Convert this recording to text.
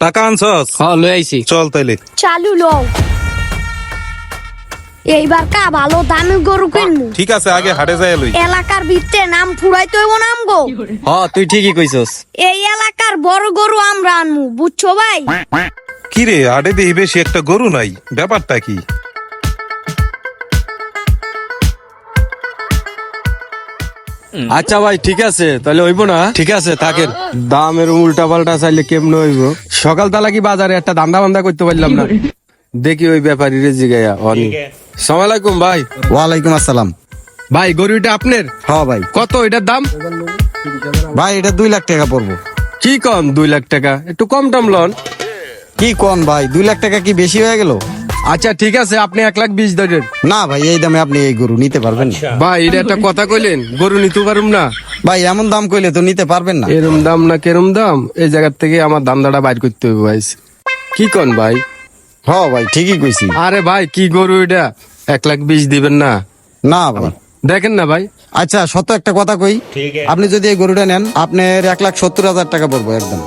টাকা আনছস? হ্যাঁ লই আইছি। চল তাইলে। চালু লও। এইবার কা ভালো দামি গরু কিনবো। ঠিক আছে, আগে হাটে যাই লই। এলাকার ভিতরে নাম ফুরাইতে হইব নাম গো। হ্যাঁ তুই ঠিকই কইছস। এই এলাকার বড় গরু আমরা আনমু, বুঝছো ভাই? কি রে, হাটে দেখি বেশি একটা গরু নাই, ব্যাপারটা কি? আচ্ছা ভাই ঠিক আছে, তাহলে হইব না? ঠিক আছে থাকেন। দামের উল্টা পাল্টা চাইলে কেমনে হইব? সকাল তালা কি বাজারে একটা ধান্দা বান্দা করতে পারলাম না। দেখি ওই ব্যাপারী রে জিগাইয়া অনি। সালাম আলাইকুম ভাই। ওয়ালাইকুম আসসালাম। ভাই গরুটা আপনার? হ্যাঁ ভাই। কত এটার দাম? ভাই এটা 2 লাখ টাকা পড়বো। কি কম 2 লাখ টাকা? একটু কম টম লন। কি কোন ভাই, 2 লাখ টাকা কি বেশি হয়ে গেল? আচ্ছা ঠিক আছে, আপনি 1,20,000 ধরেন। না ভাই, এই দামে আপনি এই গরু নিতে পারবেন না। ভাই এটা একটা কথা কইলেন, গরু নিতে পারুম না? ভাই এমন দাম কইলে তো নিতে পারবেন না। এরম দাম না কেরম দাম, এই জায়গার থেকে আমার ধান্দাটা বাইর করতে হবে ভাই। কি কন ভাই? হ্যাঁ ভাই ঠিকই কইছি। আরে ভাই কি গরু এটা, 1,20,000 দিবেন না? না ভাই। দেখেন না ভাই। আচ্ছা সত্য একটা কথা কই, আপনি যদি এই গরুটা নেন আপনার 1,70,000 টাকা পড়বো একদম।